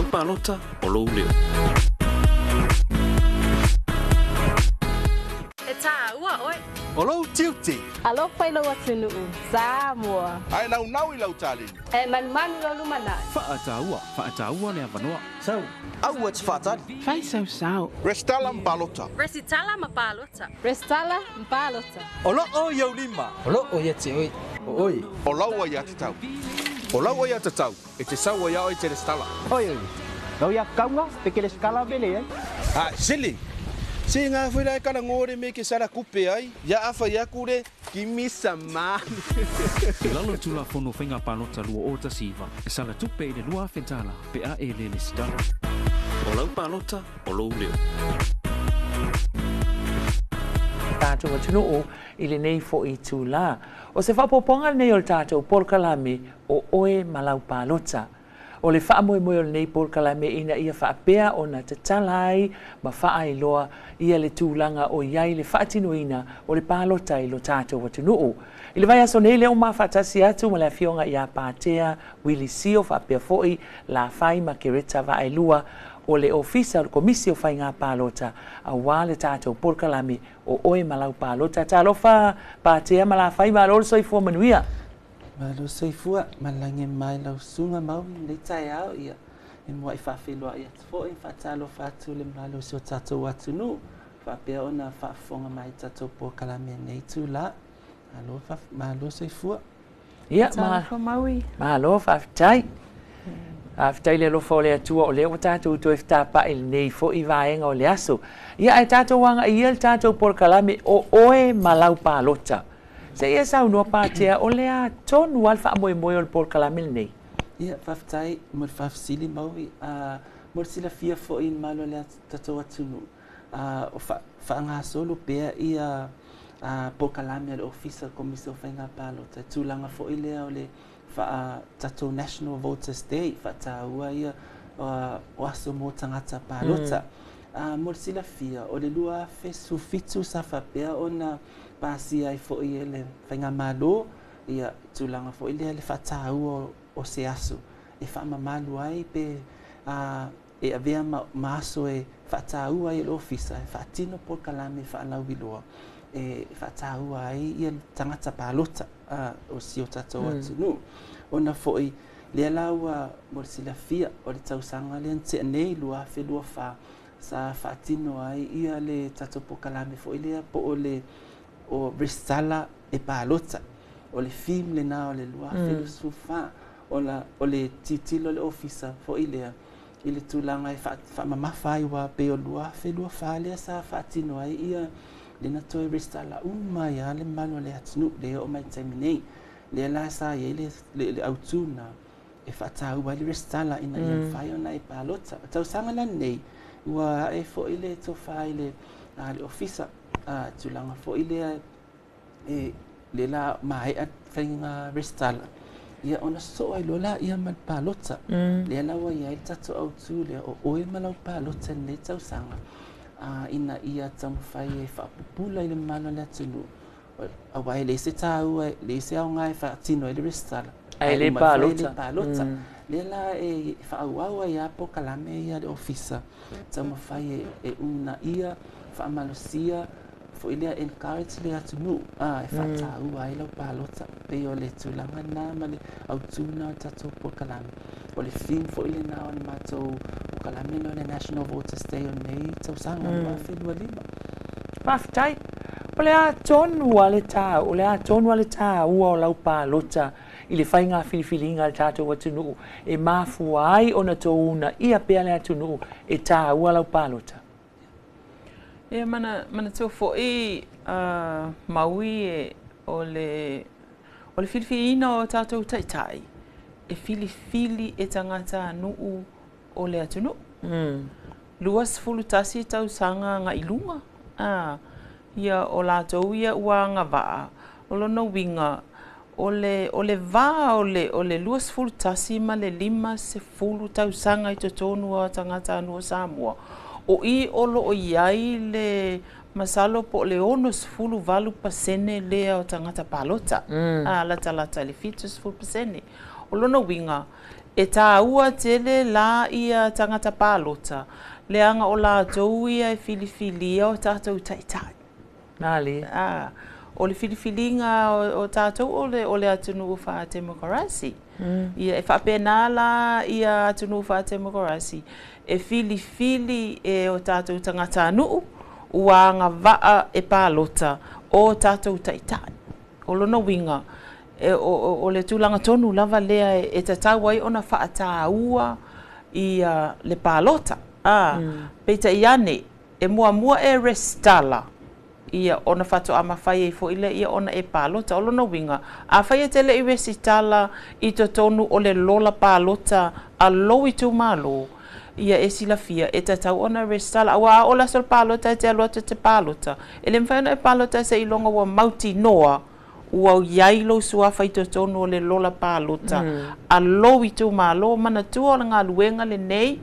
lau palota o lou leo. E tā ua oi. O lou tiuti. Alo whailo atunu Samoa. Ai nau i lau tali. E manu lo lumana. Whaataua le avanoa. Sau, au ats whaatari. Fai sau. Restala palota. Resitala ma palota. Restala mpalota. O lo o iau lima. O lo o ia te oi. O oi. O lau ai ati tau. O lau ai ati tau. E te sau ai au i te restala. Oi. Lau ia kaunga, peke le skala bele ai. Ah, sili. Si ngā whira e kana ngore me ke sara kupe ai. Ia awha ia kure ki misa mani. E lalo tula fono whainga palota lua o ta siva. E sala tupe i le lua whentala pe a e le sitala. O lau palota o lou leo. Tātou atunu o i le nei fo i tū la. O se whapoponga nei o le tātou porkalame o oe malau palota. O le wha moe moe o le nei porkalame ina ia whaapea o na te talai ma wha i loa ia le tūlanga o iai le whaatino ina o le palota i lo tātou atunu o. I le vai aso nei leo ma whatasi atu ma le fionga i a pātea wili sio whaapea foi la whai ma kereta va e lua o le ofisa o komisi o whai ngā pālota a wā le tātou porkalame o oe malau pālota. Tā lofa pātea ma la whai ma lolo soi fua manuia. Malo soifua malange mai lau sunga mau le tai au ia e mo i whawhelua ia fo e whatalo whatu le malo so tatou atunu whapea ona whafonga mai tatou porkalame nei tu la malo soifua ia malo whaftai Aftai le lofa o le atua o le o tātou to iftapa il nei fo i vaenga o le aso. Ia ai tātou wanga ia le tātou porkalame o oe malau pālota. Se ia sau noa pātea o lea tonu alfa moe moe o le porkalame nei. Ia whaftai mo le whafsili maui mo le sila fia fo in malo le tatou atunu. O whaanga solo pea ia porkalame le ofisa komisio whainga pālota. Tūlanga fo i lea o le tatou National Voters Day whataua ia o aso mo tangata pālota. Mo le sila fia o le lua fesu fitu sa whapea o na pasi ai fo i ele whainga malo ia tūlanga fo i lea le whataua o se aso. E whamamalu ai pe e avea maaso e whataua ai le ofisa e whatino porkalame whaalau iloa. E whataua ai ia tangata pālota o si o tatou atunu. Ona fo i lea laua mo le sila fia o le tausanga le ante nei lua whelua wha sa whatino ai ia le tatou porkalame fo i lea po o le o Restala e pālota o le film le na o le lua whelu sufa o le titilo le ofisa fo i lea i le tūlanga e whamamafa i wa pe o lua whelua wha lea sa whatino ai ia le na toi Restala mai a le malo le atunu le o mai taimi nei le la sa ye le autuna e whatau ai le Restala ina ia whai ona e pālota tau sanga la nei ua e fo i le to whai le ofisa tūlanga fo i lea e le la mai at whainga Restala ia ona so ai lola ia man pālota le la wa ia i tato autu le o oe malau pālota nei tau sanga ina ia tam whai e whapupula i le mana le atunu a wai le se tāu le se au ngai whaatino i le Restala ai le pālota le la e whaauaua ia porkalame ia le ofisa tam whai e una ia whaamalosia fo i lea encourage le atunu e whatau ai lau pālota pe o le tūlanga nā ma le autuna o tatou porkalame o le film fo i le nā o le mātou porkalame no le National Voters Day o nei tausanga ma whenua lima Whaftai o le a tonu ale tā o le a tonu ale tā ua o lau pālota i le whainga whiliwhilinga le tātou atunu e mafua ai o na tōuna ia pea le atunu e tā ua lau pālota. E mana tō fo i maui e o le whiliwhilina o tātou taitai e whiliwhili e tangata nuu o le atunu. Luas fulutasi tau sanga nga ilunga. Ia o lātou ia ua ngā waa o lona winga o le vā o le luas fulutasi ma le 5 tau sanga i to tonu o tangata anua Samoa. O i olo o iai le masalo po le 8% lea o tangata pālota. Lata le 5% o lona winga e tā ua tele la ia tangata pālota. Leanga o la tau ia e filifilia o tātou taitai. Nāli. O le filifilinga o tātou o le atunu uwha te mokarasi. Ia e whapena la ia atunu uwha te mokarasi. E filifili e o tātou tangata nuu. Ua ngā waa e pālota o tātou taitai. O lona winga. O le tūlanga tonu lava lea e te tauai ona whaata ua i le pālota. Peita iane, e mua e restala. Ia ona whato ama whai e fo ile ia ona e pālota. O lona winga. A whai e tele i restala i to tonu o le lola pālota a lo i tū malo. Ia e sila fia e te tau ona restala. Awa o la sol pālota e te alota te pālota. E le mwhaina e pālota se ilonga wa mauti noa. Ua yailo sua whaito tonu o le lola pālota. A lo i tū malo. Mana tua o ngā luenga le nei.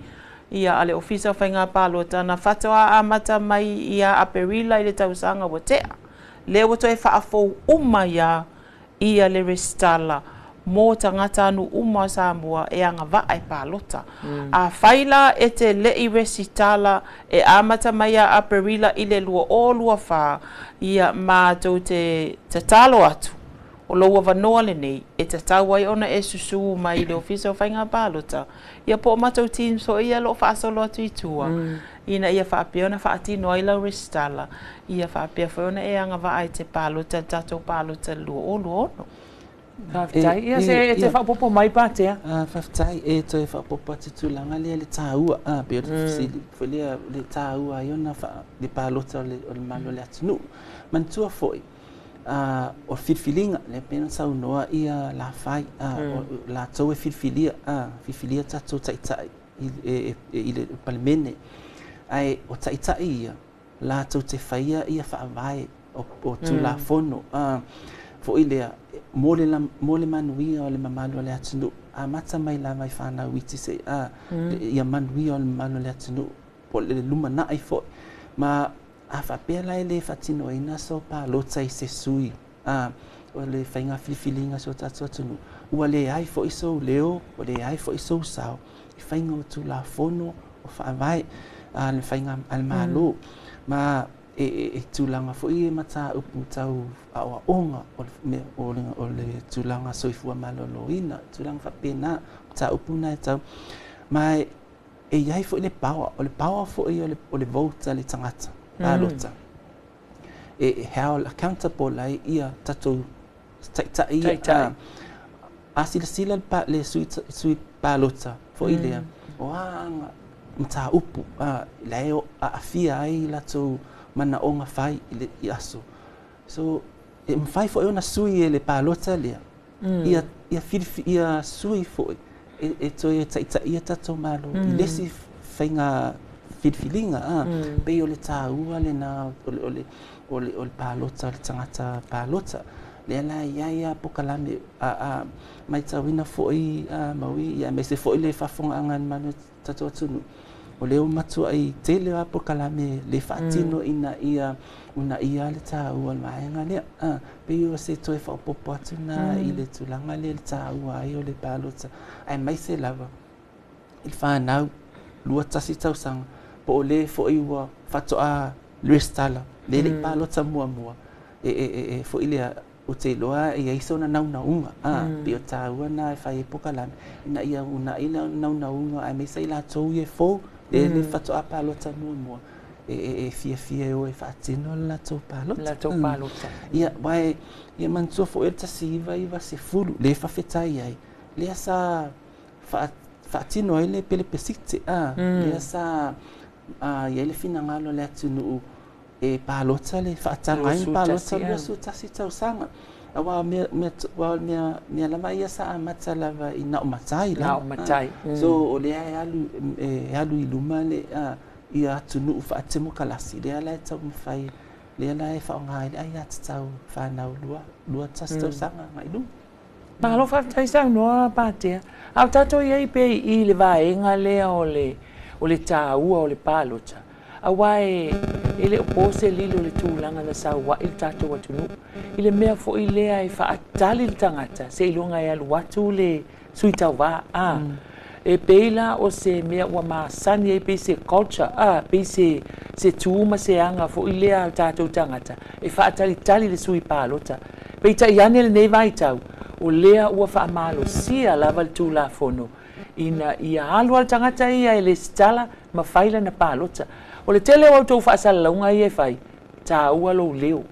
Ia ale ofisa whainga pālota. Na whatoa a mata mai ia a perila i le tausanga wa tea. Le wato e whaafou ia ia le restala. Mō tangata anu uma Samoa e anga waa e pālota. A whaila e te lei resitala e amata mai a perila i le lua o lua wha ia mātou te talo atu. O loa wanoa le nei e te tauai ona e susu mai le ofisa o whainga pālota. Ia po mātou team so ia lo whaasolo atu i tua. Ina ia whaapia ona whaatino ai lau resitala. Ia whaapia whaona e anga waa e te pālota tatou pālota lua o lua ono. Whaftai, ia se e te whapopo mai pātea? Whaftai, e toi whapopo ati tūlanga lea le tāua. Peo whelea le tāua i ona le pālota o le malo le atinu. Mantua foi, o whirwhilinga, le pena saunoa ia la whai, la tau e whirwhilia tatou taitai i le palimene. Ai, o taitai ia, la tau te whaia ia whaavai o tū la fono. Foi lea, mole manuia o le mamalo le atinu. A mata mai la mai whanau iti se, ia manuia o le mamalo le atinu. Po le luma na ai foi. Ma a whapea lai le whatino ina so pālota i se sui. O le whainga whiwhilinga so tatu atinu. Ua le ai foi so leo, o le ai foi so sao. I whainga o tu la fono, o whaavai, le whainga al malo. Ma e tūlanga foi e mata upu tau awa onga o le tūlanga soifua maloloina, tūlanga whapena, ta upu na e tau. Mai e iai foi le pawa, o le pawa foi o le vouta le tangata, pālota. E hea accountable lai ia tatou taitai ia. A sila le sui pālota, foi lea. O anga, mta upu, leo a afia ai la tau mana onga fai i aso. So, e mwhai fo e ona sui e le pālota lea. Ia sui fo e toi e taita ia tatou malo. I lesi whainga whirwhilinga. Pei o le tāua le nā o le pālota, o le tangata pālota. Lea la ia pokalame mai tawina fo i maui. Ia me se fo i le whafonga angan manu tatou atunu. O leo matua ai te leo apokalame le whaatino ina ia le tāua le maenga lea. Pei o se toi whaopopo atu na i le tūlanga le tāua ai o le pālota. Ai mai se lava. I whanau lua tasi tausanga. Po o le fo i ua whatoa luestala. Le le pālota mua. E fo i lea o te loa i aiso na naunaunga. Pei o tāua na e whai apokalame. Ina ia una ila naunaunga. Ai mai se ila tau i e fo. Le whatoa pālota mua. E fia o e whaatino la tau pālota. La tau pālota. Ia, wai, ia mantua fo e tasiva iwa se fulu. Le whawhetai ai. Le asa whaatino ai le pele pesite. Le asa, ia le fina ngalo le atunu e pālota le whaatanga ai pālota lua su tasi tau sanga. Awa mea lava ia sa amata lava i nao matai. Nao matai. So o lea e alu i luma le ia atunu whaatemo kalasi. Lea la e tau mwhai. Lea la e whaongai le ai ati tau whanau lua tasi tau sanga ngai luma. Mahalo whaftai sang noa pātea. Au tato iei pe i le vaenga lea o le tāua o le pālota. Awai ele opose lilo le tūlanga na sawa il tato watunu. Ile mea fo i lea e whaatali le tangata. Se ilonga e alu watu le suita wā. e peila o se mea ua masani e pe se culture pe se tūma se anga fo i lea tātou tangata e whaatalitali le sui pālota pe ta iane le nei vai tau o lea ua whaamalo sia lava le tūla fono ina ia alu al tangata ia e le stala ma whaila na pālota o le tele o tau whaasala launga ia e whai tā ua lo leo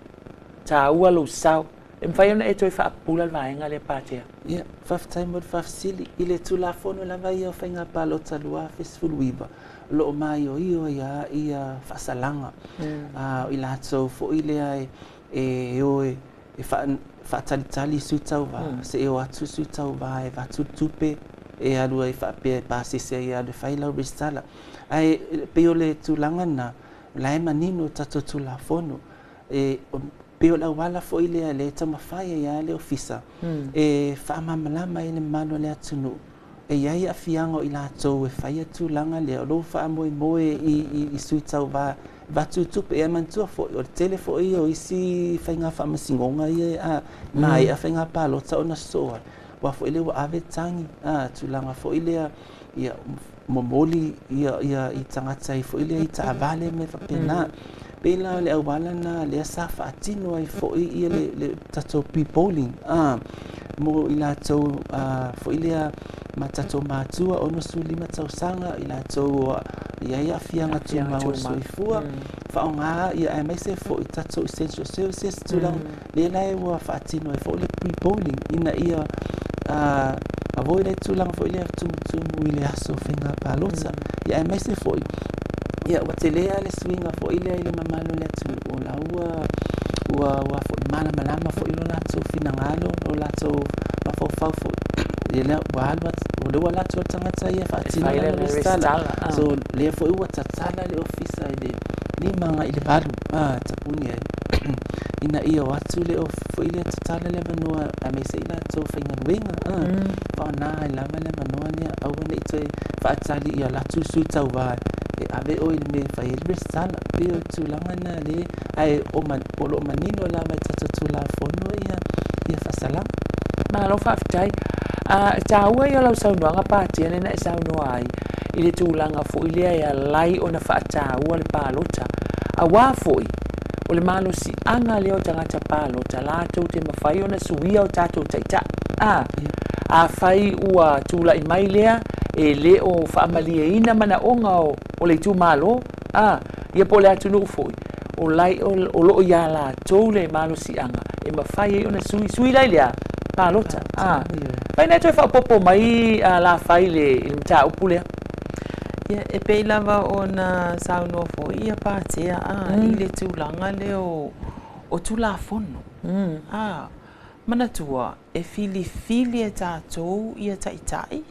tā ua lo sau e mwhai ona e toi whaapula le vaenga le pātea ia whaftai mod whafsili i le tūla fono lava ia o whainga pālota lua fesfulu iwa lo mai o io ia whasalanga i lātou fo i lea e whaatalitali sutau wa se e o atu sutau wa e watu tupe e alua i whaapea pāsese i alu whailau restala ai peo le tūlanga na lae manino tato tūla fono e peo la wala fo i lea le tamawhai ia le ofisa e whaamamalama i le mano le atunu e iai a fiango i lātou e whaia tūlanga lea o lo wha moe i suitau va tutupe e mantua fo o tele fo i o isi whainga whamasingonga i mai a whainga pālota o na soa wa fo i le wa ave tangi tūlanga fo i lea ia momoli ia i tangata i fo i lea i taavale me whapena pela le awala na le sa fatino ai fo i le tato pre-polling mo i lātou fo i lea ma tato mātua ono su lima tau sanga i lātou ia fianga tu mau soifua whaonga ia ai mai se fo i tato essential services tulang le lai wa fatino ai fo le pre-polling ina ia a voi le tulang fo i lea tumu i le aso whenga pālota ia ai mai se fo ia wa te lea le swinga fo i lea i le mamalo le atu o la ua fo i malama fo i lo lātou finangalo o lātou mafau fo i lea wa alwa o le wa lātou tangata ia whaatino le restala so lea fo i ua tatala le ofisa i le limanga i le balu tapuni ai ina ia o atu le o fo i lea tatala le manoa a me se i lātou whainganuenga whaona i lava le manoa lea aua ne i toi whaatali ia lātou sutau vai e ave o i me fai el restala peo tūlanga na le ai o lo manino la mai tata tūla fono ia whasalanga malo whaftai tā ua i o lau saunoanga pātia nena e saunoa ai i le tūlanga fo i lea ia lai o na whaata ua le pālota a wā fo i o le malo si anga leo tangata pālota lātou te mawhai o na suia o tātou taita a whai ua tūla i mai lea e le o whaamalia ina mana onga o le tū malo ia po le atu nuu foi o lai o loo ia la tau le malo si anga e mawhai e ona sui lai lea pālota pai nei toi whapopo mai la whai le mta upulea ia e pei lava o na sauno fo ia pātea i le tūlanga le o tūla fono manatua e fili e tātou ia taitai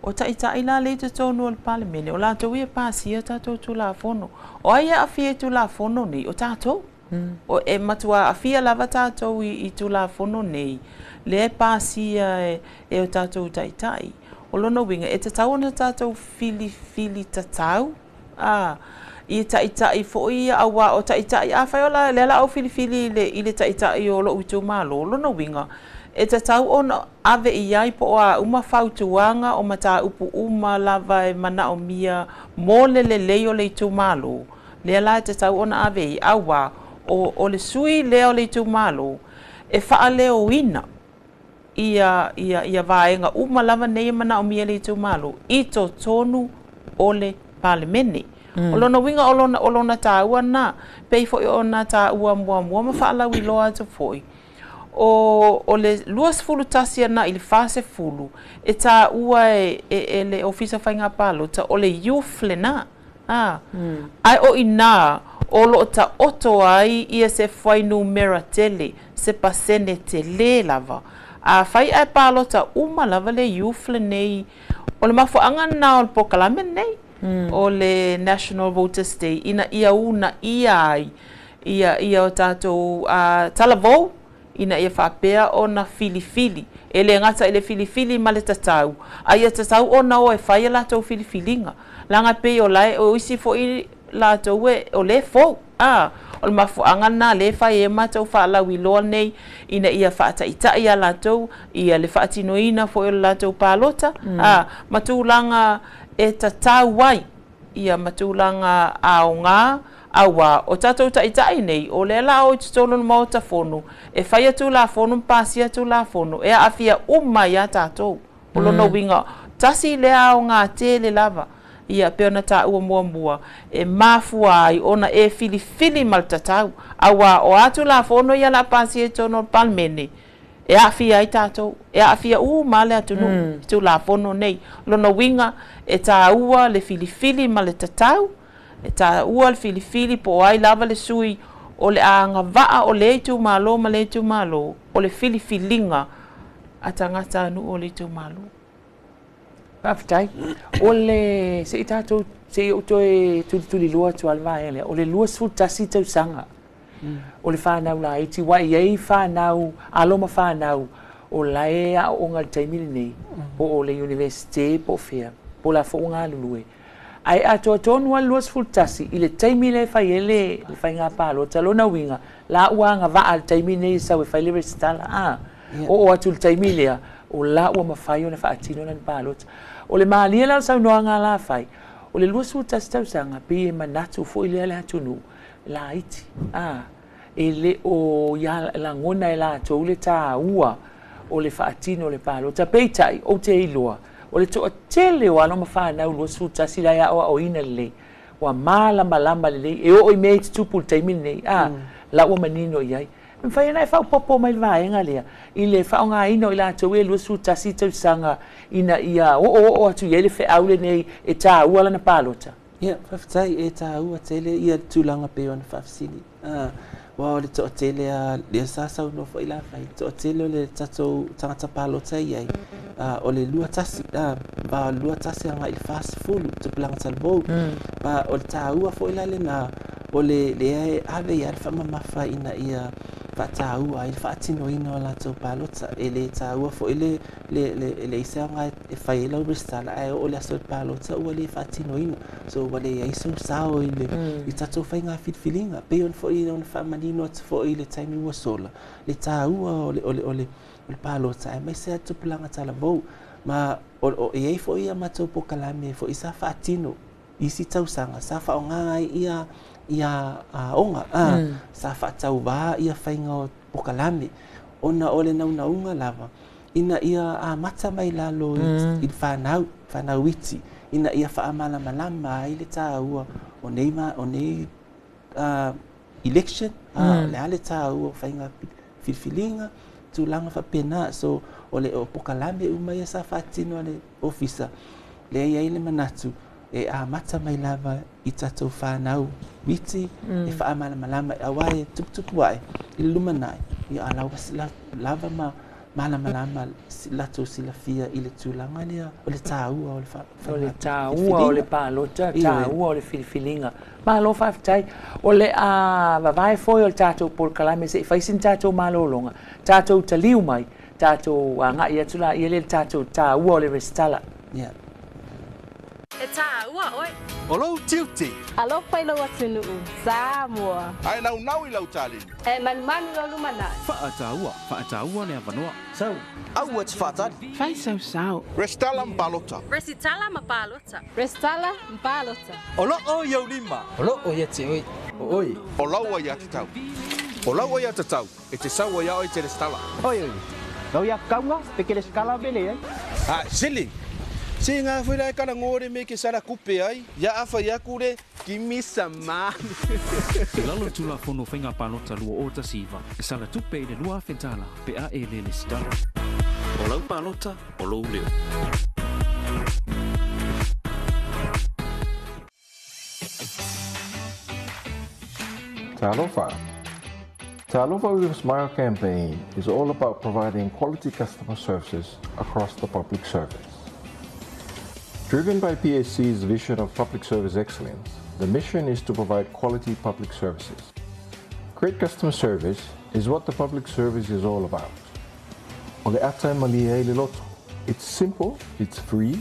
o taitai la le tonu al palemene o la to ia pasia tātou tūla fono o ia afia tūla fono nei o tātou o e matua afia lava tātou i tūla fono nei le pasia e o tātou taitai o lona winga e tatau na tātou fili tatau i taitai fo ia awa o taitai a whai ola le la au fili i le taitai o lo utu malo lona winga e tatau ona ave i ai po a uma fautuanga o mata upu uma lava e mana o mia mo le leo le tu malo le la tatau ona ave i awa o le sui leo le tu malo e faa leo ina ia vaenga uma lava nei mana o mia le tu malo i to tonu o le palemene o lona winga o lona tāua na pei fo i ona tāua mua ma faa lau i loa to foi o le luas fulu tasia na i le fase fulu e tā ua e le ofisa whainga pālota o le youth le na ai o ina o lo ta oto ai ia se whainu mera tele se pasene te le lava a whai ai pālota uma lava le youth le nei o le mafuanga na o le pokalame nei o le National Voters Day ina ia una ia o tātou talavou ina ia whapea o na filifili. E le ngata ele filifili ma le tatau. A ia tatau o na o e whaia lātou filifilinga. Langa pe o lai o isi fo i lātou e o le fo. o le mafuanga na le fai e matou whaalawi loa nei ina ia whaataitai a latou ia le whaatinoina fo i latou pālota matulanga e tatau wai ia matulanga ao ngā awa o tatou taitai nei o le la o titolo no mau tafonu e whai atu la fonu mpasi atu la fonu e awhia umai a tatou o lono winga tasi le ao ngā te le lava ia peona ta ua mua e mafua ai ona e fili mal tatau awa o atu la fono ia la pasi e tono palmene e awhia ai tatou e awhia male atu no tu la fono nei lono winga e ta ua le fili mal le tatau e ta ua le fili po ai lava le sui o le anga vaa o le tu malo ma le tu malo o le filinga atangata anu o le tu malo Aftai, ole se itato se o toe tuli lua tu alva ele ole lua su tasi tau sanga ole whanau la iti wai ei whanau aloma whanau o lae a o ngal taimili nei po ole universite po fea po la fo ngā lulue ai ato tonu lua su tasi ile taimile fai ele le fai ngā palo talo na winga la ua ngā va al taimile nei sa we fai le restala o atu taimile o la ua mawhai o na whaatino na palota. O le maalia la sau noa ngā la whai. O le lua su tastau sanga pi e manatu fo i lea le hatunu. La iti. E le o ia la ngona e la atou le tā ua o le whaatino le palota. Peitai o te iloa. O le toa tele o alo mawhanau lua su tasi la ia o ina le. Wa malamba le le. E o i mei te tupu taimini nei. La ua manino iai. Mwhai ana e whao popo mai vaenga lea. I le whao ngā ino i la tau e lua su tasi tau sanga ina ia o atu i ele whe aule nei e tā ua lana pālota. Ia, whawhitai e tā ua tele ia tūlanga peo na whawhisini. Wao le toa tele a lea sāsau no whai la whai. Toa tele o le tatou tangata pālota iai. O le lua tasi, ba lua tasi anga i fast fulu, tupulanga talbou. Ba o le tā ua whai la le nā. O le e ave ia le whamamafa ina ia whataua i whaatino ina o la tau pālota e le tāua fo i le isea ngā e whai lau ristala e o le aso le pālota ua le whaatino ina so ua le iso sao i le i tatou whai ngā whitwhilinga pe on fo i on whamanino atu fo i le taimi ua sola le tāua o le pālota e mai sea tupulanga tala vou ma o e ei fo i a matou pokalame fo i sa whaatino i si tau sanga sa whaonga ia onga sa whaatau wā ia whainga o pokalame ona ole naunga lava ina ia mata mai lalo i whanau iti ina ia whaamala malama i le tāua o nei election le ale tāua whainga whiwhilinga tūlanga whapena so ole o pokalame umai sa whaatino ale ofisa le ia ile manatu e mata mai lava i tatou whanau witi e whaamala malama e awae tuputupu wae i lumanai i alawa sila lava malama lama lato sila fia i le tūlanga lea o le tāua o le tāua o le pālota tāua o le whiwhilinga malo whawhitai o le vavae foi o le tātou polkalame se i whaisin tātou malolonga tātou taliu mai tātou ngai atula i le tātou tāua o le restala E tā ua oi. O lau tiuti. Alo pai lau atunu Samoa. Ai nau i lau tālini. E manu lau lumana. Whaataua le avanoa. Sau. Au ats whaatari. Fai sau. Restala mpalota. Resitala mapalota. Restala mpalota. O lo iau lima. O lo ia te oi. Oi. O lau ai atatau. O lau ai atatau. E te sau ai au i te restala. Oi. Lau ia kaunga pe ke le skala bele Sili. Se ngā whera e kara ngore me ke sara kupe ai, ia awha iakure ki misa mā. Te lalo tula fono whainga pālota lua o tasiva. E sala tupe i le lua whentala pe a e le stala. O lau pālota, o lau leo. Talofa. Talofa with a Smile campaign is all about providing quality customer services across the public service. Driven by PSC's vision of public service excellence, the mission is to provide quality public services. Great customer service is what the public service is all about. It's simple, it's free,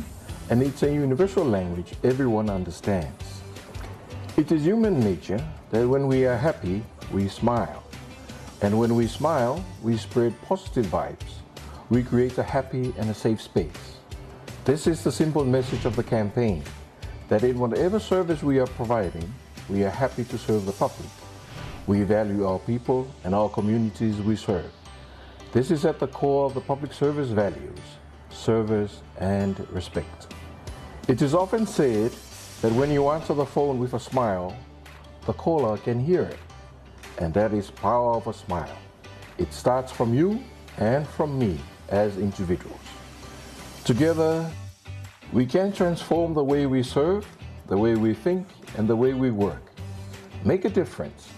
and it's a universal language everyone understands. It is human nature that when we are happy, we smile. And when we smile, we spread positive vibes. We create a happy and a safe space. This is the simple message of the campaign, that in whatever service we are providing, we are happy to serve the public. We value our people and our communities we serve. This is at the core of the public service values, service and respect. It is often said that when you answer the phone with a smile, the caller can hear it. And that is power of a smile. It starts from you and from me as individuals. Together, we can transform the way we serve, the way we think, and the way we work. Make a difference.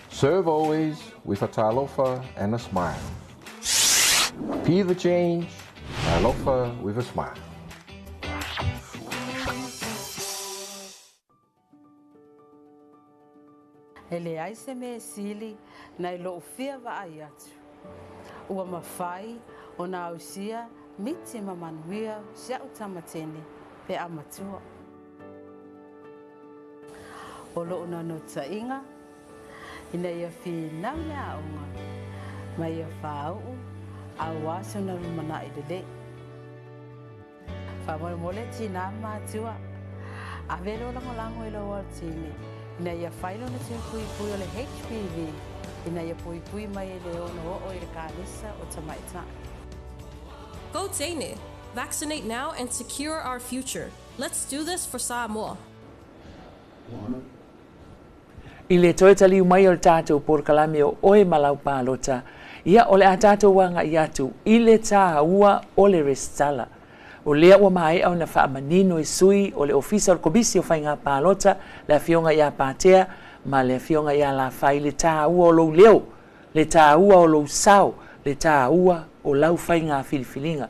Serve always with a talofa and a smile. Be the change, talofa with a smile. Ele ai se me sili na ilo fia va ai atu. Ua mawhai o na ausia miti mamanuia sia utamatene pe amatua. O lo una no tainga ina ia whina mea aunga ma ia whau a waso na rumana i dele. Whamole mole tina matua a velo lango ilo wartini ina ia whailo na tia pui o le HPV ina ia pui mai e leo no o i le kālisa o tamaita. Go Tene. Vaccinate now and secure our future. Let's do this for Samoa. I le toe taliu mai o le tātou Porokalame o oe malau pālota. Ia o le a tātou wanga i atu i le tā ua o le restala. O lea ua mai au na whaamanino i sui o le ofisa o le komisi o whainga pālota le fionga i a pātea ma le fionga i a la whai le tā ua o lou leo, le tā ua o lou sao, le tā ua o lau whainga filifilinga.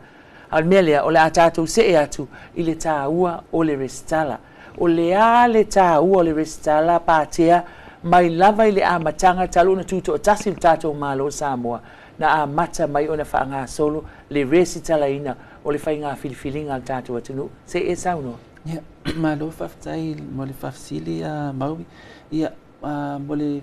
Al mea lea o le a tātou se e atu i le tā ua o le restala. O lea le tā ua o le restala pātea mai lava i le amatanga talu na tuto o tasi le tātou malo Samoa na a mata mai o na whaanga solo le resi talaina o le whainga filifilinga al tātou atunu. Se e sauno? Ia, malo whaftai mo le whafsili a maui. Ia, mo le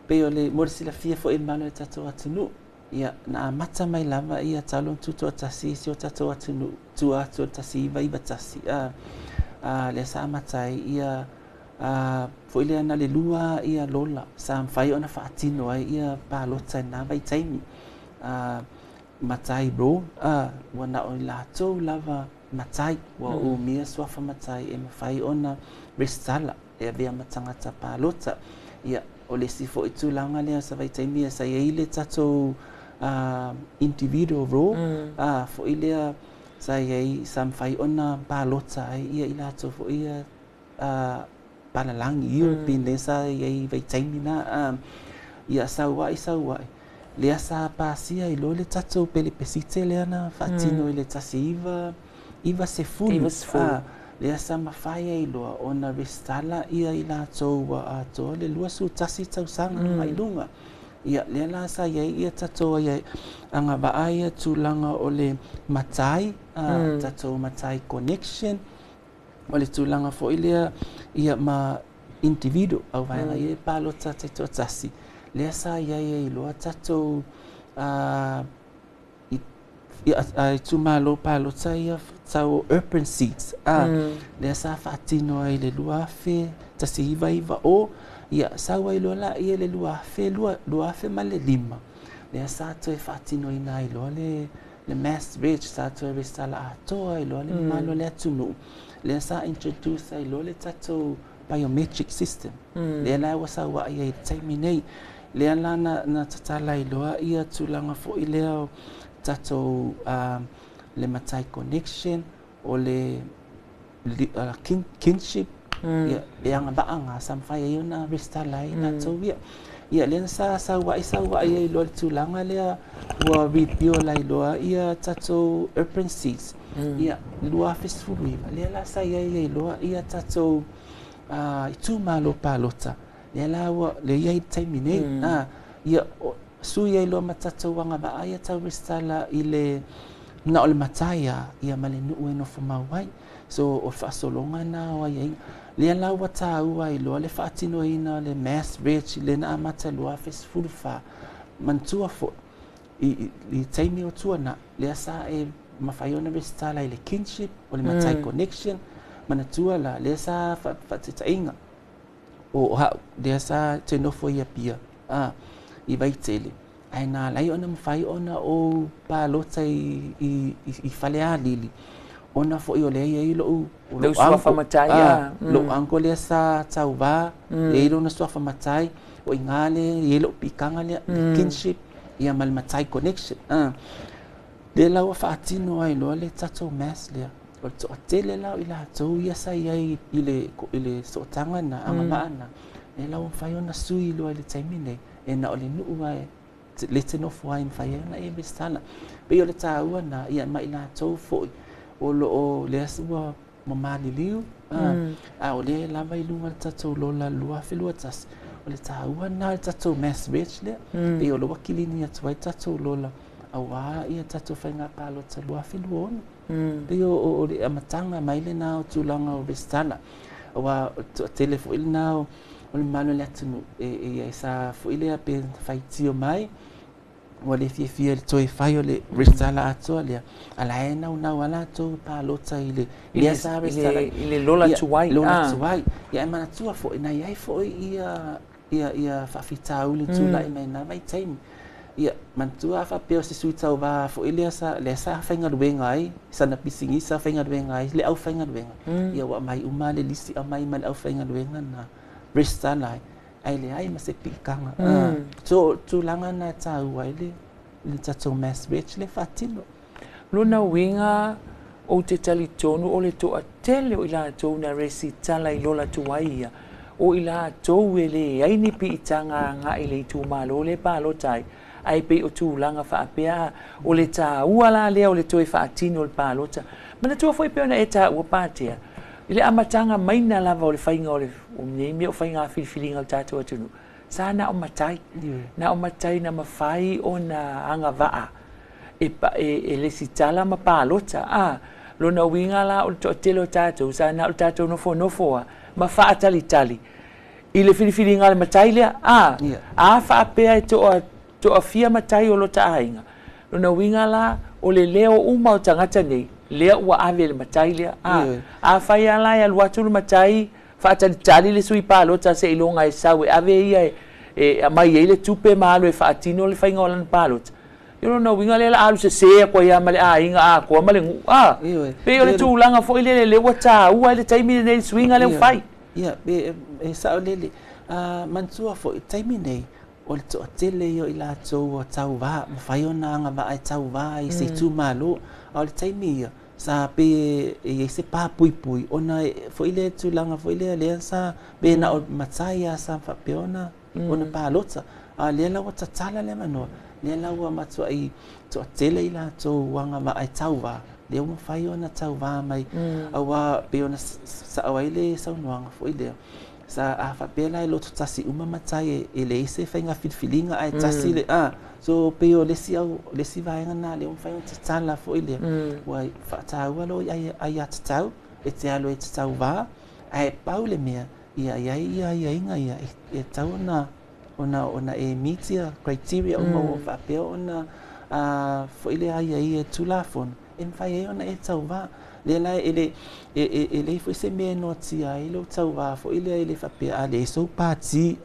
pe o le morisila fia fo e malo e tātou atunu. Ia, na a mata mai lava ia talo tuto o tasi si o tātou atunu. Tu atu o tasi iwa tasi. Le sa matai ia fo ile ana le lua ia lola sa mfai ona faatino ai ia palota na vai taimi matai bro wana o lato lava matai wa o mia swafa matai e mfai ona restala e via matangata palota ia o le sifo itu langa le sa vai taimi sa ile tato individual ro fo ile sa ye sa mfai ona palota ia ilato fo ia palalangi European lesa yai vai taimina ia sauai le sa pasia i lo le tatou pele pesite le ana fatino le tasi iva se fulu le sa mafai i lo ona restala ia i la tou a to le lua su tasi tau sanga mai lunga ia le la sa yai ia tatou ia anga ba ai tulanga o le matai tatou matai connection o le tūlanga fo ilea ia ma individu au vaenga ia palota te to tasi lea sa ia i loa tatou i tūmalo palota ia tau urban seats lea sa whaatino ai le luafe tasi iwa o ia saua i loa la ia le luafe ma le lima lea sa to e whaatino ina i loa le mass rich sa to e restala atoa i loa le malo le atunu le sa introduce ai lo le tatou biometric system le la wasa wa ia taimi nei le la na tatala i loa ia tulanga fo i leo tatou le matai connection o le kinship ia anga baanga samfai ia na restala ina towia ia le sa wa ia i lo tulanga le wa review la i loa ia tatou urban seats ia lua fesfulu iwa le la sa ia loa ia tatou i tūmalo palota le la le ia i taimi nei ia su ia loa ma tatou anga ba ia tau restala i le na o le mataya ia male nuu e nofo mauai so o whaasolonga na o ai le lau wa tā ua I loa le whaatino ina le mass rich le na amata loa fes furufa mantua fo I taimi o tua na le asa e mawhaiona restala I le kinship o le matai connection manatua la le asa whaatitainga o hau le asa te nofo ia pia I vai tele ai nā lai ona mawhai ona o pālota I whalea lili ona fo I o lea I lo anko le sa tau wā e ilo na suafa matai o I ngale I lo pikanga le kinship ia mal matai connection le lau a whaatino ai loa le tatou mass lea o le toa tele lau I la tau ia sa iai I le sootanga na anga maana le lau mawhai ona sui loa I le taimine e na o le nuu ai le te nofo ai mwhai na e mestana pe o le tāua na ia mai la tau foi o lo le asua mamali liu o le lava I lunga le tatou lola lua whelua tas o le tāua na le tatou mass rich le pe o lo wakilini atu ai tatou lola a wā ia tatou whainga pālota lua whelua ona pe o le amatanga mai le nā o tūlanga o mestana a wā tele fo ili nā o le mano le atunu e sa fo ili a pe whaitio mai wa le fia le toi fai o le restala atoa lea ala e nau ala tō pālota I le sa restala I le lola tuai ia e mana tua fo ina iai fo ia whawhitauli tūlai mai nā mai taimi ia mantua whapeo se sui tau wā fo le sa whainga ruenga ai sana pisingi sa whainga ruenga ai le au whainga ruenga ia wa mai uma le lisi a mai le au whainga ruenga na restala ai le ai ma se pikanga so tūlanga na tāu ai le tatou mass rich le whatino lona winga o te tali tonu o le toa tele o ila tōu na resi tala I lola tuai ia o ila tōu e le aini pi I tanga nga I le tū malo le pālotai ai pe o tūlanga whaapea o le tā ua la lea o le toi whaatino le pālota mana tua foi peona e tā ua pātea I le amatanga maina lava o le whainga o le mnemi o whainga whiwhiringa o tātou atunu sa na o matai na mawhai o na anga waa e le sitala ma pālota lona winga la o le to'atele o tātou sa na o tātou nofoa ma whaatali I le whiwhiringa le matai lea whaapea e to'a fia matai o lo ta'ainga lona winga la o le leo uma o tangata nei lea ua ave le matai lea a whai ala e aluatu le matai whaatali le sui pālota se ilonga e sau e ave ia e mai e le tupe malo e whaatino le whainga o lana pālota ilo na winga le la alu se kwa ia male inga kwa male pe o le tūlanga fo ile le wata ua le taimi nei swinga le whai ia e sao lele mantua fo taimi nei o le toa tele I la tau o tau wā mawhai o na anga wā e tau wā I se tū malo o le taimi ia sa pe e se pā pui ona fo ile tūlanga fo ile lea sa pe na o matai a sa whapeona ona pālota lea lau o tatala le manoa lea lau a matua I toa tele I la tau wanga wā e tau wā lea o mawhai o na tau wā mai a wā pe ona sa awa ile saunuanga fo ile sa a whapela e loto tasi uma matai e le ise whainga whiwhilinga ai tasi le so pe o lesi vaenga na le whainga tatala fo ile wai whaatau alo ai a tatau e te alo e tatau wā ai pau le mea ia inga ia e tau ona e meetia criteria uma o whapea ona fo ile ai e tulafon e mwhai ona e tau wā le la ele foi se me notia ele tau va fo ele whapea le so pati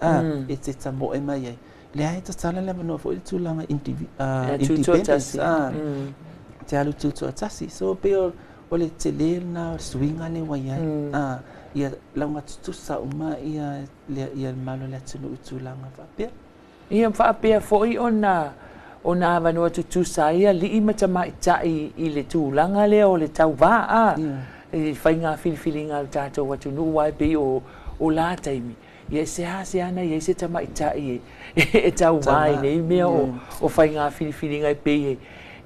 e te tamo e mai le ai ta sala le no fo ele tulanga independence te alu tu atasi so pe o le tele na swinga le wai ia launga tu sa uma ia malo le tulu tulanga whapea ia whapea fo I ona avanua tutu saia li matama itai I le tūlanga lea o le tau wā e whainga whiwhiringa o tātou watu nuai pe o la taimi ia se ana ia se tama itai e tau wā I nei mea o whainga whiwhiringa pe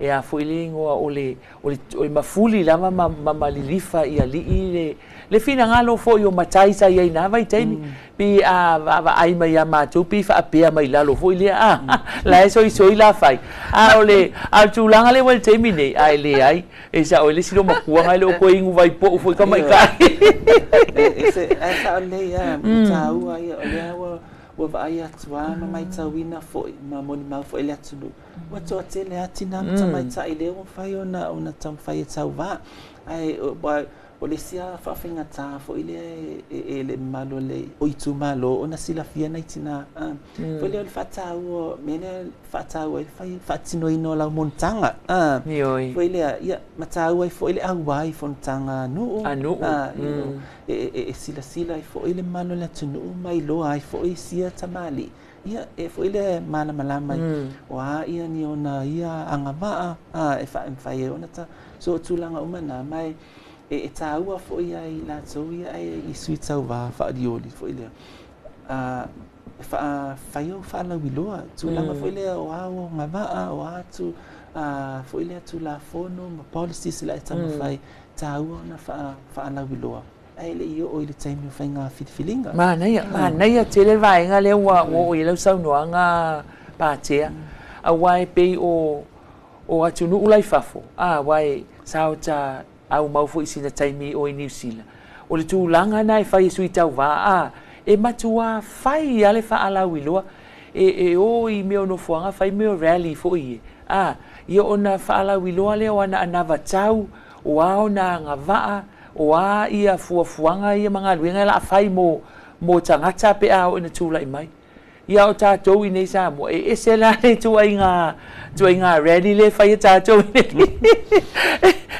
e a fo ile ngoa o mafuli lava malilifa ia li le fina ngalo fo yo matai sa ia na vai teni pi a ai mai ama tu pi fa pe mai lalo fo ile la so ila fai ole a tu langa le wel temi nei ai le ai e sa ole silo makua ngai le ko ingu vai po fo ka mai ka ese esa ole ya tau ai ole wa vai atua mai tawina fo ma moni ma fo ile atu wa to tele atina mai ta ile o fai ona tam fai tau va ai ole sia fa finga ta fo ile ele malo le o itu malo ona sila fia na itina fo ile fata o mene fata o fa tino ino la montanga fo ile ya mata o fo ile awai fontanga no sila fo ile malo la tunu mai lo ai fo sia tamali ia fo ile mana malama wa ia ni ona ia angava fa ona ta so tulanga umana mai e taua fo ia I la ia I sui tau va fa dioli fo ile fa yo fa la wiloa tu langa fo ile o ao ngava o atu fo ile tu la fono ma policies la tama fai taua na fa la wiloa ai le io o ile time fa nga filinga mana ia tele vai nga le wa o ile sau no nga pa tia a wai pe o atu no ulai fafo wai sao cha au mau fo isina taimi o New Zealand o le tūlanga nai fai sui tau vā e matua fai ale fa ala wiloa e o I meo no fuanga fai meo rally fo I ia ona fa ala wiloa le o ana anava tau o ao na ngavaa o ia fuanga ia mga luenga la fai mo tangata pe o ina tūla I mai ia o tātou I nei sa mo e se la le tua inga rally le fai tātou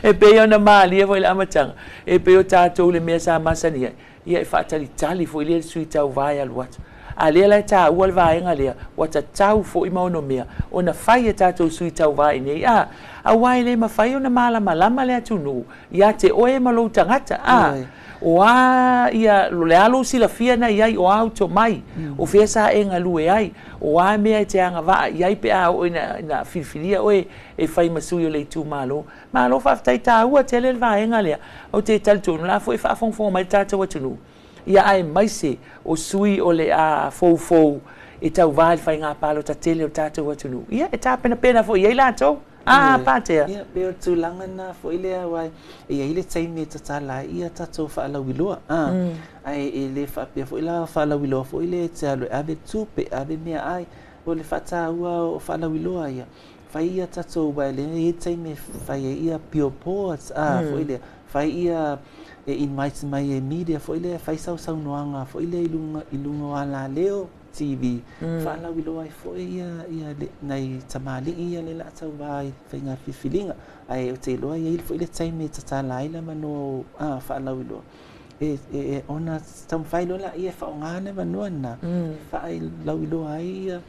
e pe ona mali e foi la matanga e pe o tātou le mea sa masania ia e whaatali foi le sui tau vai al wat a lea lai tā ua le vaenga lea wata tau fo I maono mea ona whai e tātou sui tau vai nei a wai le ma whai ona malama lea tunu ia te oe malo tangata ia le alo sila fia na iai o auto mai o fia sa e ngalue ai o mea te anga va iai pe o na filfilia oe e fai masui o le tu malo whaftai tā ua te le vaenga lea o te talitonu la fo e whaafongfo mai tātou atunu ia ai maise o sui o le a fou e tau vai fai ngā palo ta tele o tātou atunu ia e tā pena fo iai lātou patea ia pe o tūlanga na fo ile wai ia ile taimi tatala ia tatou fa ala wiloa ai ele fa pe fo ila fa ala wiloa fo ile te alo ave tupe ave mea ai o le fata ua o fa ala wiloa ia fa ia tatou wai le ia taimi fa ia pio ports fo ile fa ia invite mai media fo ile fa sau noanga fo ile ilunga wala leo TV fala wilo ai fo ia nei tamali ia le la tau vai fenga filinga ai o te loa ia fo ile time tatala ila mano fala wilo ona tam failo la ia fa ngana mano na fa la wilo ai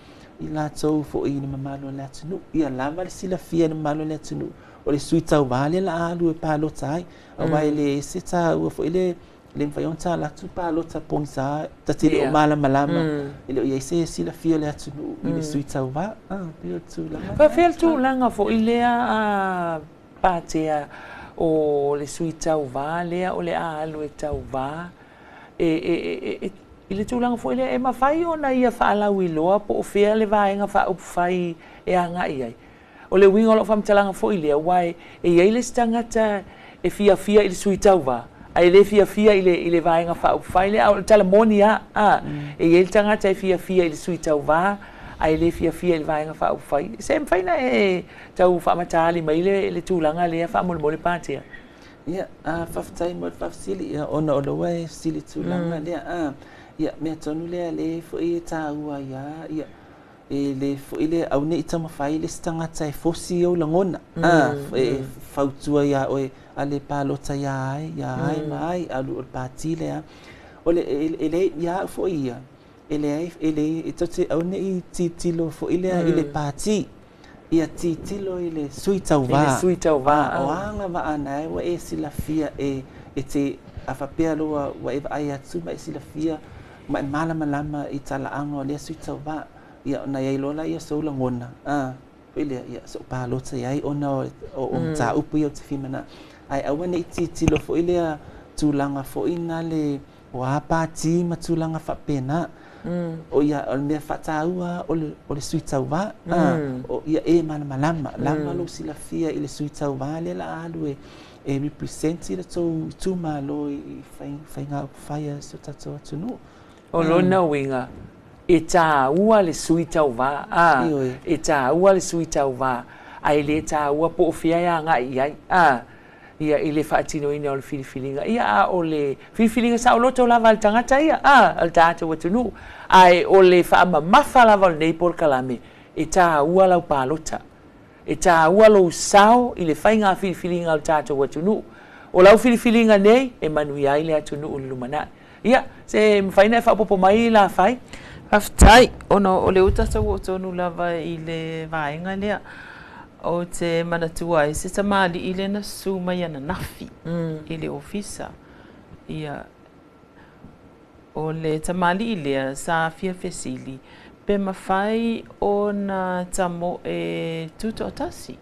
I la tau fo I mamalo la tunu ia lava sila fia na malo la tunu o le sui tau vale la alu e palo tai o vai le se tau fo ile le fai on la tu palo ta ponsa ta tiri o malama ile ia se sila fia le tunu ile sui tau va pio tu la fa fel tu langa fo ile a patea o le sui tau vale o le alu e tau va ile tūlanga fo ile e mawhai ona ia whaalau I loa po o whea le vaenga wha upwhai e anga I ai. O le winga o lo whamtalanga fo ile wai e iei le stangata e fia ile sui tau va. Ai le fia ile vaenga wha upwhai le au tala moni e iei le tangata e fia ile sui tau va. Ai le fia ile vaenga wha upwhai. Se mwhaina e tau whamatali mai le tūlanga le wha mole pātea. Ia, whaftai mo whafsili ona o lo wai sili tūlanga lea ia me tonu le fo I taua ia le fo ile au nei tama fai le stangata e fosi o langona fautua ia o ale palota ia ai mai alu o pati le o le ele ia fo ia ele tote au nei titilo fo ile pati ia titilo ile sui tau va o anga va ana e sila fia e te afapea loa wa eva ai atu mai sila fia ma malama I tala anga le sui tau va ia na ia lola ia so langona ile ia so palota ia ona o ta upu ia te fimana ai awane iti lo fo ile tulanga fo ina le wa pati ma tulanga fa pena o ia o me fataua o le suitauva o ia e malama lama lo silafia ile suitauva le la alu e represent ile tu malo i fainga fire so tato tunu o lona winga e tā ua le suitauva e tā ua le suitauva ai le tā ua po fia ia ngai ai ia ile faatino ina o le filifilinga ia o le filifilinga sa o loto lava al tangata ia al tātou watunu ai o le faamamafa lava o le nei Polokalame e tā ua lau palota e tā ua lo sao i le whainga filifilinga al tātou watunu o lau filifilinga nei e manui ai le atunu o le lumana ia se mwhaina e whaapopo mai la whai Haftai, ono o le utatau o tonu lava i le vaenga lea o te manatua e se tamali i le na suma ia na nafi i le ofisa ia o le tamali i lea sa fia fesili pe mawhai o na tamo e tuto o tasi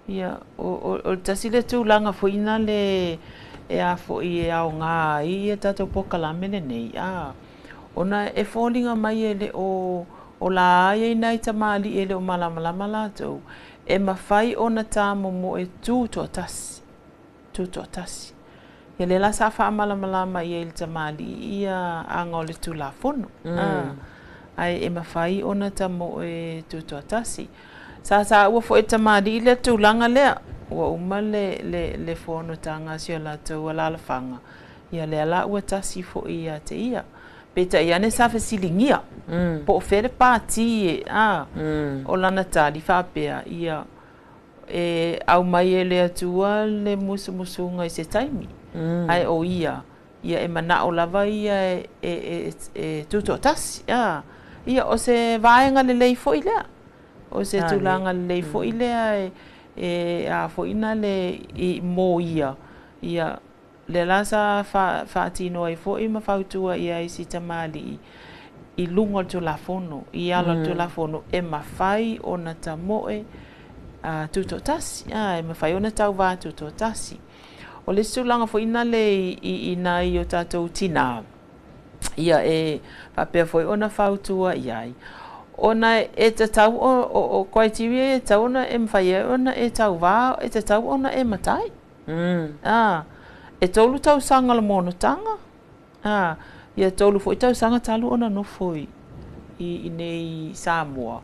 ia o tasi le tūlanga fuina le e a fo i e au ngā i e tato Polokalame le nei ona e fōlinga mai e le o la aia i nai tamali e le o malamalama lātou e mawhai ona tāmo mo e tūto tasi. Ia le la sa wha malamalama i e le tamali ia anga o le tū la fono. Ai e mawhai ona tāmo e tūto tasi. Sa ua fo e tamali i le tūlanga lea ua uma le fono tanga si o lātou a lalawhanga. Ia le ala ua tasi fo ia te ia. Peta ia ne sa fesilingia po fere pati o lana tali whapea ia e au mai e le atua le musumunga i se taimi ai o ia e mana o lava ia e tuto tasi ia o se vaenga le lei fo ilea o se tulanga le lei fo ilea e a fo ina le i mo ia le lasa faatino ai fo i mawhautua ia i si tamali i lungo tu la fono, i ala tu la fono e mawhai o na tamoe tuto tasi, e mawhai o na tau wā tuto tasi. O le sulanga fo ina le i nai o tātou tina, ia e whapea fo i o na whautua iai. Ona e te tau o koetiri e tau ona e mwhai ona e tau wā, e te tau ona e matai. E tolu tau sanga la mono tanga. Ia tolu fo i tau sanga talu ona no foi i nei Samoa.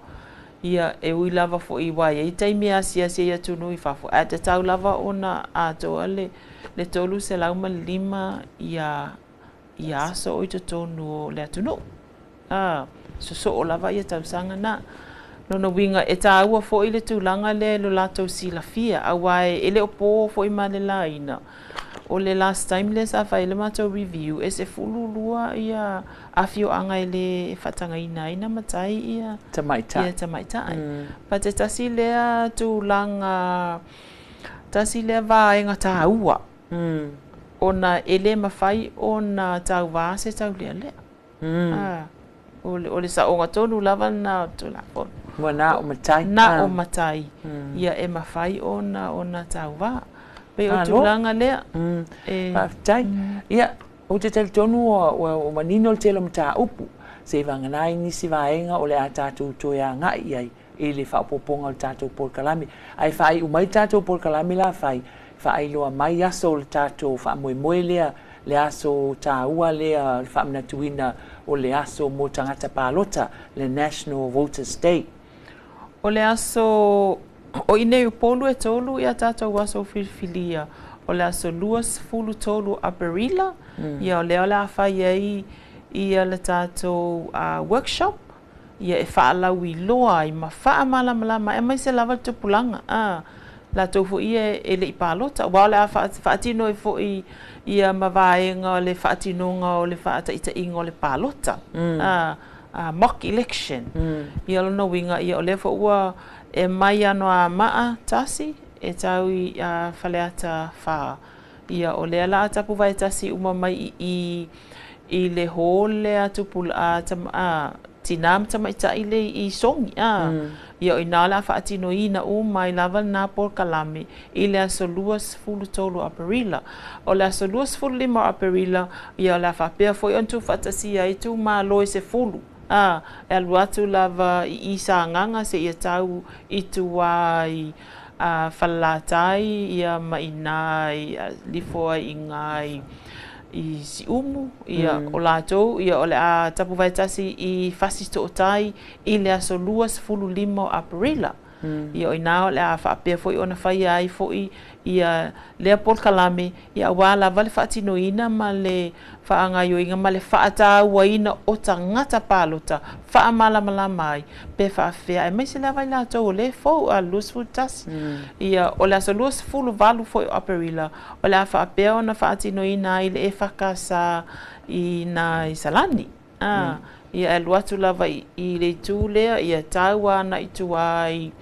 Ia e ui lava fo i wai. I taimi asia ia tunu i fafo. A te tau lava ona a toa le tolu se lauma lima ia aso o i te tonu o le atunu. So o lava ia tau sanga na. Nono winga e tā ua fo i le tūlanga le lo lātou sila fia. A wai e le opo fo i ma le laina. O le last time le sa whai le mātou review e se fululua ia awhio anga i le whatanga ina matai ia tamaitai. Ia tamaitai. Pa te tasi lea tūlanga, tasi lea vāenga tā ua. Ona e le mawhai ona tau vāse tau lea lea. O le sa o ngatonu lava na tūla kono. Mua nā o matai. Nā o matai. Ia e mawhai ona tau vā. Pe o tūlanga lea. Pātai. Ia, o te tele tonu o manino le telo mta upu. Se vanganai nisi vaenga o le a tātou toia ngai ai. E le whaopoponga o tātou Polokalame. Ai whai umai tātou Polokalame la whai. Whai loa mai aso le tātou whaamoemoe lea. Le aso tā ua lea le whaaminatuina o le aso mo tangata pālota. Le National Voters Day. O le aso o ine upolu e tolu ia tātou aso filfilia. O le aso luas fulu tolu a Berila. Ia o leo le awhai ai ia le tātou workshop. Ia e whaalau i loa i ma whaamalamalama e mai se lava tupulanga. La tau fo ia e le i pālota. Wa le a whaatino e fo i ia mawaenga o le whaatinonga o le whaataitainga o le pālota. Mock election. Ia lono winga ia o le fo ua e mai ano a maa tasi e tau i whaleata wha. Ia o le ala atapu vai tasi uma mai i le hole atupula tinam tama ita ile I songi ia o ina la whaatino ina o mai lava na por kalame I le aso luas fulu tolu Aparila o le aso luas fulu lima Aparila ia la whapea foi antu whatasia I tu ma loe se fulu e alu atu lava I isa nganga se ia tau I tu wai whalatai ia mainai lifoa I ngai I si umu ia o lātou ia o le a tapu vaitasi I fasisto o tai I le aso luas fulu limo Aparila ia o ina o le a whaapea foi ona whai ai foi ia lea Paul Kalame ia wala vale whaatino ina ma le whaanga yoinga ma le whaata waina o ta ngata palota whaamala mai pe whaafea e maise lea vai lātou o le fau a luas fulu tasi ia o le aso luas fulu valu foi o Aparila o le a whaapea ona whaatino ina I le e whakasa I na I Salani ia e luatu lava I le tū lea ia taua na I tuai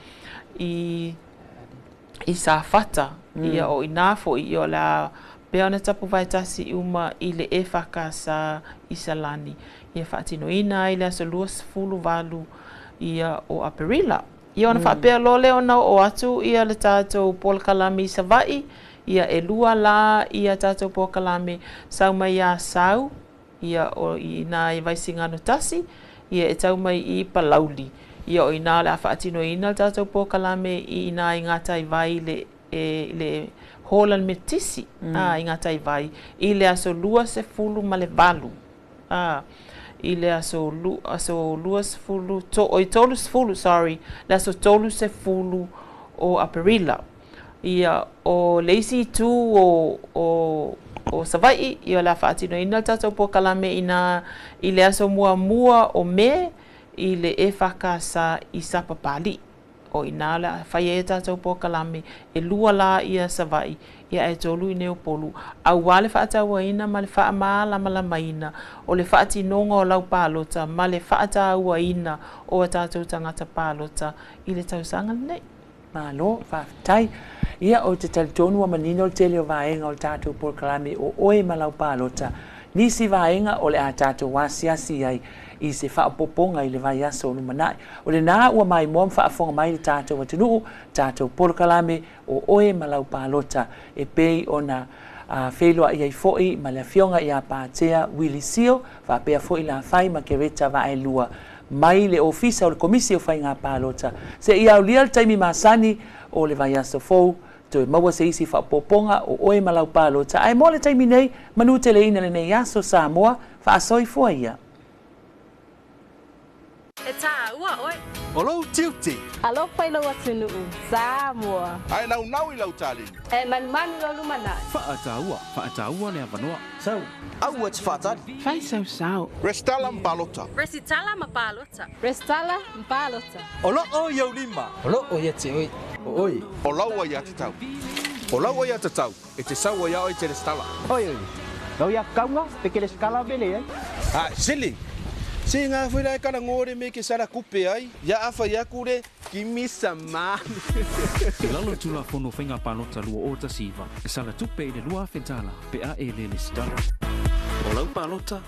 I sa fata ia o ina fo I o la peona tapu vaitasi uma I le e whakasa I Salani ia whaatino ina I le aso luas fulu valu ia o Aparila ia ona whaapea lo leo na o atu ia le tātou Paul Kalame I Savai ia e lua la ia tātou Paul Kalame sau mai a sau ia o ina I vaisingano tasi ia e tau mai I Palauli ia o ina le a whaatino ina le tātou Paul Kalame I ina I ngata I vai le Holland Metisi I ngata I vai I le aso lua se fulu ma le valu I le aso lua se fulu o I tolu se fulu sorry le aso tolu se fulu o Aparila ia o leisi tu o Savai ia la whaatino ina le tātou Paul Kalame ina I le aso mua o me I le e whakasa I Sapapali o ina le whai e tātou Paul Kalame e lua la ia Savai ia e tolu I Neopolu au wale whaataua ina ma le whaamala malamaina o le whaatinonga o lau pālota ma le whaataua ina o a tātou tangata pālota I le tausanga nei malo whaatai ia o te talitonu a manino o tele o vaenga o tātou Paul Kalame o oe malau pālota nisi vaenga o le a tātou wasiasi ai I se whaapoponga I le vai aso o numanai. O le nā ua mai moam whaafonga mai le tātou atunuu, tātou Paul Kalame o oe malau pālota e pei o na wheloa I ai foi ma le fionga I a pātea Willie Seal, whaapea foi la whai ma ke reta vae lua mai le ofisa o le komisi o whai ngā pālota. Se I au lia le taimi māsani o le vai aso fou, to maua se isi whaapoponga o oe malau pālota. Ai mo le taimi nei, manu te le ina le nei aso Samoa, whaasoi fua ia. E tā ua oi. O lau tiuti. Alo pailo watunu Samoa. Ai nau I lau tālini. E mani lo lumanai. Whaataua le avanoa. Sau, au ats whaatari. Whai sau. Restala Mpalota. Resitala mapalota. Restala mpalota. O lo o iau lima. O lo o ia te oi. O oi. O lau ai ate tau. O lau ai ate tau. E te sau ai au e te restala. Oi. Lau ia kaunga pe ke le skala bele ai. Sili. Se ngā whera e kara ngore me ke sara kupe ai, ia awha iakure ki misa mani. E lalo tula fono whainga pālota lua o ta siva. E sala tupe I le lua whentala pe a e le stala. O lau pālota,